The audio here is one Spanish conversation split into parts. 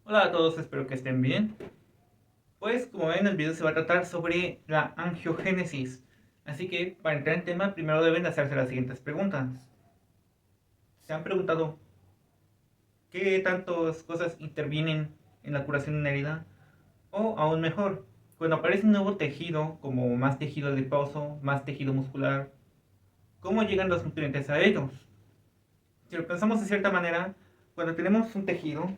Hola a todos, espero que estén bien. Pues como ven, el video se va a tratar sobre la angiogénesis. Así que para entrar en tema, primero deben hacerse las siguientes preguntas. ¿Se han preguntado qué tantas cosas intervienen en la curación de una herida? O aún mejor, cuando aparece un nuevo tejido, como más tejido adiposo, más tejido muscular, ¿cómo llegan los nutrientes a ellos? Si lo pensamos de cierta manera, cuando tenemos un tejido,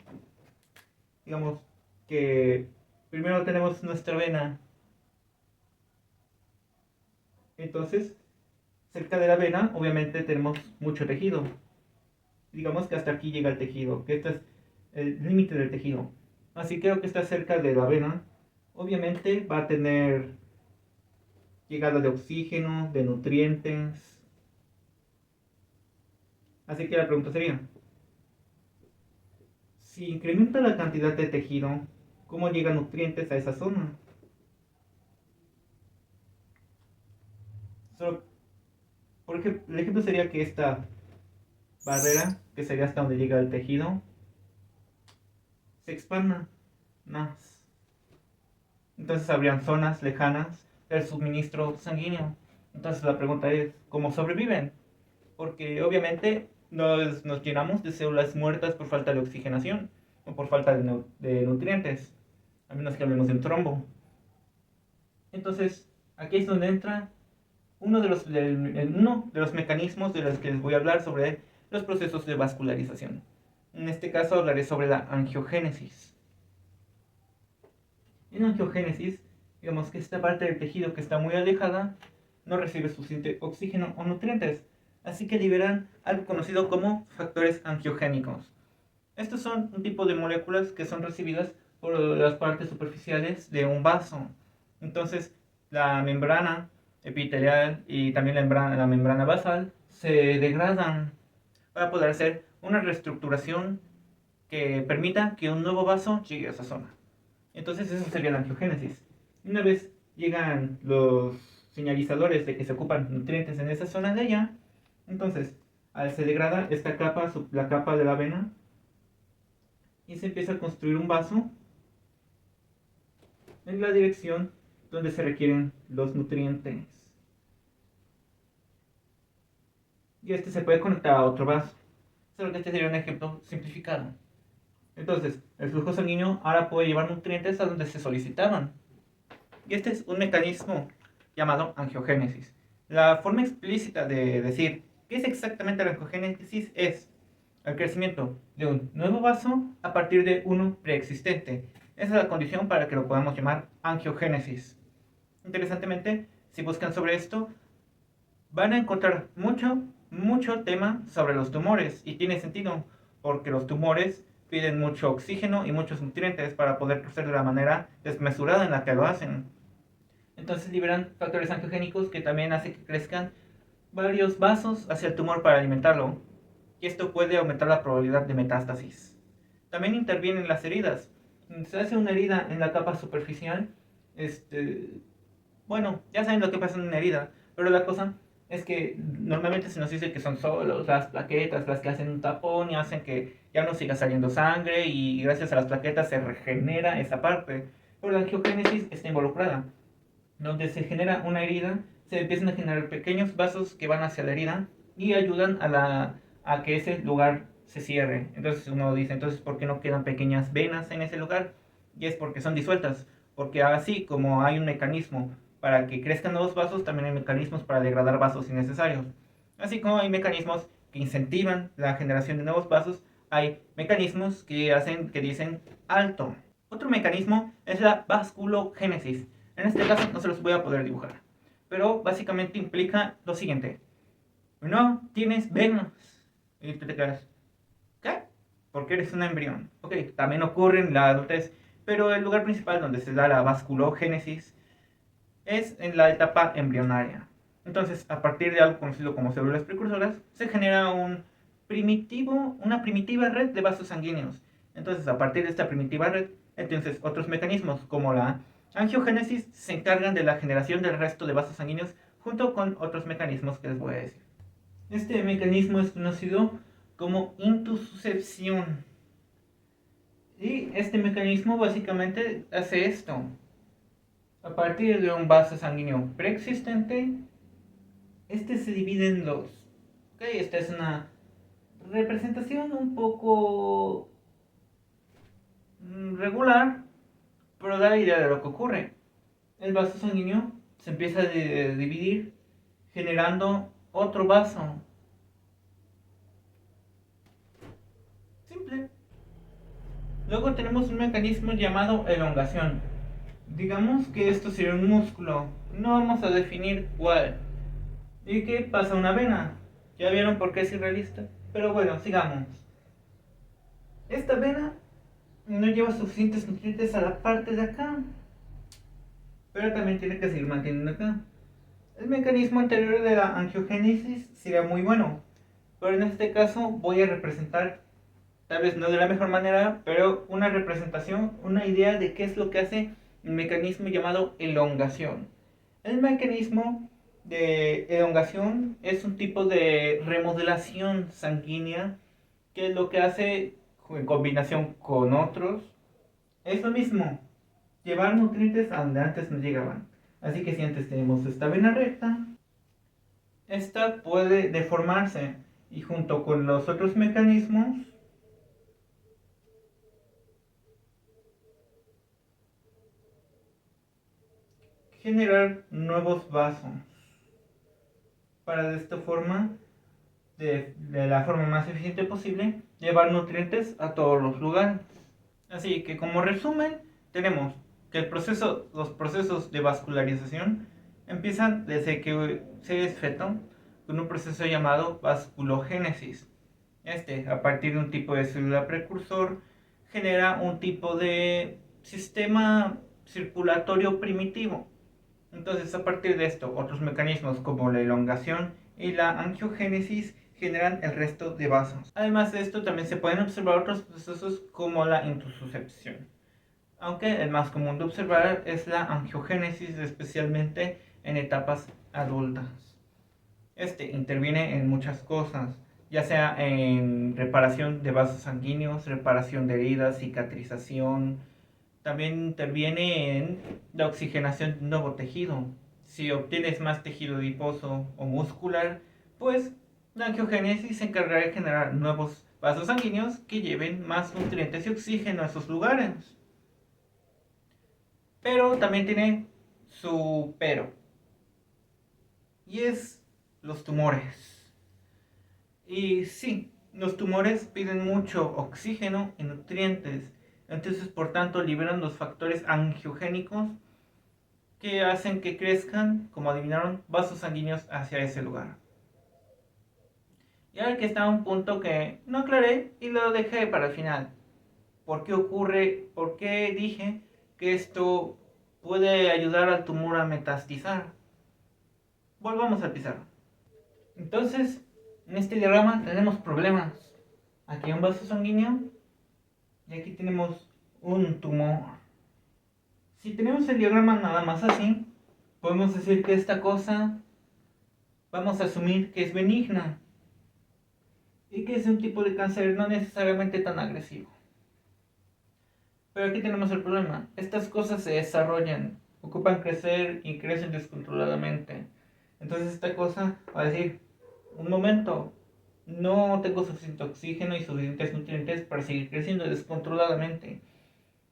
digamos que primero tenemos nuestra vena. Entonces, cerca de la vena, obviamente tenemos mucho tejido. Digamos que hasta aquí llega el tejido, que este es el límite del tejido. Así que lo que está cerca de la vena, obviamente va a tener llegada de oxígeno, de nutrientes. Así que la pregunta sería, si incrementa la cantidad de tejido, ¿cómo llegan nutrientes a esa zona? Solo, por ejemplo, el ejemplo sería que esta barrera, que sería hasta donde llega el tejido, se expanda más. Entonces habrían zonas lejanas del suministro sanguíneo. Entonces la pregunta es, ¿cómo sobreviven? Porque obviamente nos llenamos de células muertas por falta de oxigenación o por falta de nutrientes, a menos que hablemos de un trombo. Entonces, aquí es donde entra uno de los mecanismos de los que les voy a hablar sobre los procesos de vascularización. En este caso hablaré sobre la angiogénesis. En angiogénesis, digamos que esta parte del tejido que está muy alejada no recibe suficiente oxígeno o nutrientes, así que liberan algo conocido como factores angiogénicos. Estos son un tipo de moléculas que son recibidas por las partes superficiales de un vaso. Entonces, la membrana epitelial y también la membrana basal se degradan para poder hacer una reestructuración que permita que un nuevo vaso llegue a esa zona. Entonces eso sería la angiogénesis. Una vez llegan los señalizadores de que se ocupan nutrientes en esa zona de allá, entonces al se degrada esta capa, la capa de la vena, y se empieza a construir un vaso en la dirección donde se requieren los nutrientes. Y este se puede conectar a otro vaso. Solo que este sería un ejemplo simplificado. Entonces, el flujo sanguíneo ahora puede llevar nutrientes a donde se solicitaban. Y este es un mecanismo llamado angiogénesis. La forma explícita de decir qué es exactamente la angiogénesis es el crecimiento de un nuevo vaso a partir de uno preexistente. Esa es la condición para que lo podamos llamar angiogénesis. Interesantemente, si buscan sobre esto, van a encontrar mucho tema sobre los tumores. Y tiene sentido, porque los tumores piden mucho oxígeno y muchos nutrientes para poder crecer de la manera desmesurada en la que lo hacen. Entonces liberan factores angiogénicos que también hacen que crezcan varios vasos hacia el tumor para alimentarlo. Y esto puede aumentar la probabilidad de metástasis. También intervienen las heridas. Se hace una herida en la capa superficial. Este, bueno, ya saben lo que pasa en una herida, pero la cosa es que normalmente se nos dice que son solo las plaquetas las que hacen un tapón y hacen que ya no siga saliendo sangre y gracias a las plaquetas se regenera esa parte. Pero la angiogénesis está involucrada donde se genera una herida, se empiezan a generar pequeños vasos que van hacia la herida y ayudan a que ese lugar se cierre. Entonces uno dice, entonces, ¿por qué no quedan pequeñas venas en ese lugar? Y es porque son disueltas, porque así como hay un mecanismo para que crezcan nuevos vasos, también hay mecanismos para degradar vasos innecesarios. Así como hay mecanismos que incentivan la generación de nuevos vasos, hay mecanismos que hacen que dicen alto. Otro mecanismo es la vasculogénesis. En este caso no se los voy a poder dibujar, pero básicamente implica lo siguiente. No tienes venas. Y tú te quedas, ¿qué? Porque eres un embrión. Ok, también ocurre en la adultez, pero el lugar principal donde se da la vasculogénesis es en la etapa embrionaria. Entonces, a partir de algo conocido como células precursoras, se genera una primitiva red de vasos sanguíneos. Entonces, a partir de esta primitiva red, entonces otros mecanismos como la angiogénesis se encargan de la generación del resto de vasos sanguíneos junto con otros mecanismos que les voy a decir. Este mecanismo es conocido como intussuscepción. Y este mecanismo básicamente hace esto. A partir de un vaso sanguíneo preexistente, este se divide en dos. Ok, esta es una representación un poco regular, pero da la idea de lo que ocurre. El vaso sanguíneo se empieza a dividir generando otro vaso. Simple. Luego tenemos un mecanismo llamado elongación. Digamos que esto sería un músculo. No vamos a definir cuál. ¿Y qué pasa una vena? Ya vieron por qué es irrealista. Pero bueno, sigamos. Esta vena no lleva suficientes nutrientes a la parte de acá, pero también tiene que seguir manteniendo acá. El mecanismo anterior de la angiogénesis sería muy bueno, pero en este caso voy a representar, tal vez no de la mejor manera, pero una representación, una idea de qué es lo que hace el mecanismo llamado elongación. El mecanismo de elongación es un tipo de remodelación sanguínea que lo que hace en combinación con otros es lo mismo, llevar nutrientes a donde antes no llegaban. Así que si antes tenemos esta vena recta, esta puede deformarse y junto con los otros mecanismos generar nuevos vasos para de esta forma, de la forma más eficiente posible, llevar nutrientes a todos los lugares. Así que como resumen, tenemos que los procesos de vascularización empiezan desde que se es feto con un proceso llamado vasculogénesis. Este, a partir de un tipo de célula precursor, genera un tipo de sistema circulatorio primitivo. Entonces, a partir de esto, otros mecanismos como la elongación y la angiogénesis generan el resto de vasos. Además de esto, también se pueden observar otros procesos como la intussuscepción, aunque el más común de observar es la angiogénesis, especialmente en etapas adultas. Este interviene en muchas cosas, ya sea en reparación de vasos sanguíneos, reparación de heridas, cicatrización. También interviene en la oxigenación de un nuevo tejido. Si obtienes más tejido adiposo o muscular, pues la angiogénesis se encargará de generar nuevos vasos sanguíneos que lleven más nutrientes y oxígeno a esos lugares. Pero también tiene su pero, y es los tumores. Y sí, los tumores piden mucho oxígeno y nutrientes, entonces por tanto liberan los factores angiogénicos que hacen que crezcan, como adivinaron, vasos sanguíneos hacia ese lugar. Y ahora que está un punto que no aclaré y lo dejé para el final. ¿Por qué ocurre? ¿Por qué dije que esto puede ayudar al tumor a metastizar? Volvamos al pizarro. Entonces, en este diagrama tenemos problemas. Aquí hay un vaso sanguíneo y aquí tenemos un tumor. Si tenemos el diagrama nada más así, podemos decir que esta cosa vamos a asumir que es benigna y que es un tipo de cáncer no necesariamente tan agresivo. Pero aquí tenemos el problema. Estas cosas se desarrollan, ocupan crecer y crecen descontroladamente. Entonces esta cosa va a decir, un momento, no tengo suficiente oxígeno y suficientes nutrientes para seguir creciendo descontroladamente.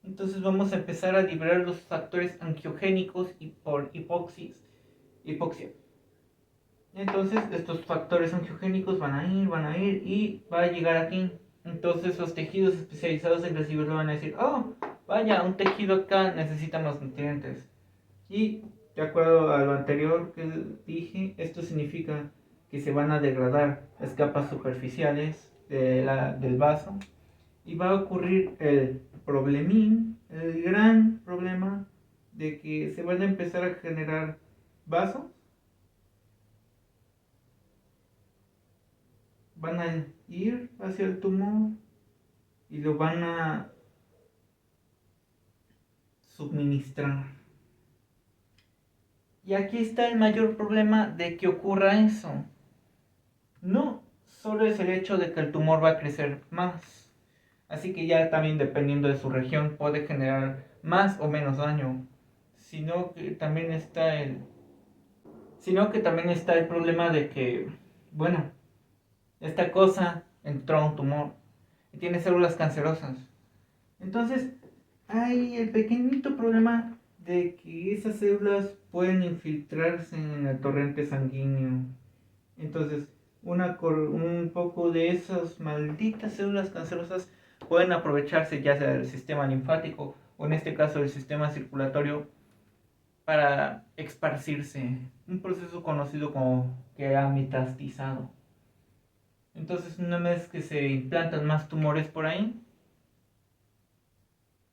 Entonces vamos a empezar a liberar los factores angiogénicos y por hipoxia. Entonces estos factores angiogénicos van a ir y va a llegar aquí. Entonces los tejidos especializados en recibirlo van a decir, oh, vaya, un tejido acá necesita más nutrientes. Y de acuerdo a lo anterior que dije, esto significa que se van a degradar las capas superficiales del vaso y va a ocurrir el problemín, el gran problema de que se van a empezar a generar vasos, van a ir hacia el tumor y lo van a suministrar. Y aquí está el mayor problema de que ocurra eso. No solo es el hecho de que el tumor va a crecer más. Así que ya también dependiendo de su región puede generar más o menos daño. Sino que también está el problema de que, bueno, esta cosa entró a un tumor y tiene células cancerosas. Entonces, hay el pequeñito problema de que esas células pueden infiltrarse en el torrente sanguíneo. Entonces, un poco de esas malditas células cancerosas pueden aprovecharse ya sea del sistema linfático o en este caso del sistema circulatorio para esparcirse. Un proceso conocido como que ha metastizado. Entonces, una vez que se implantan más tumores por ahí,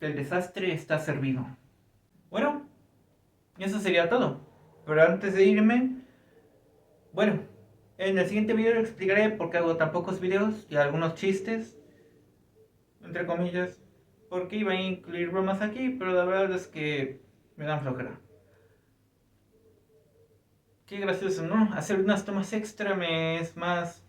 el desastre está servido. Bueno, eso sería todo. Pero antes de irme, bueno, en el siguiente video les explicaré por qué hago tan pocos videos y algunos chistes, entre comillas, porque iba a incluir bromas aquí, pero la verdad es que me dan flojera. Qué gracioso, ¿no? Hacer unas tomas extra me es más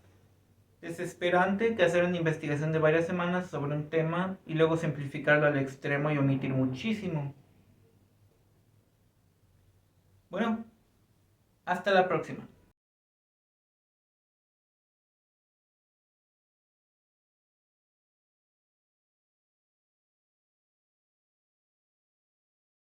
desesperante que hacer una investigación de varias semanas sobre un tema y luego simplificarlo al extremo y omitir muchísimo. Bueno, hasta la próxima.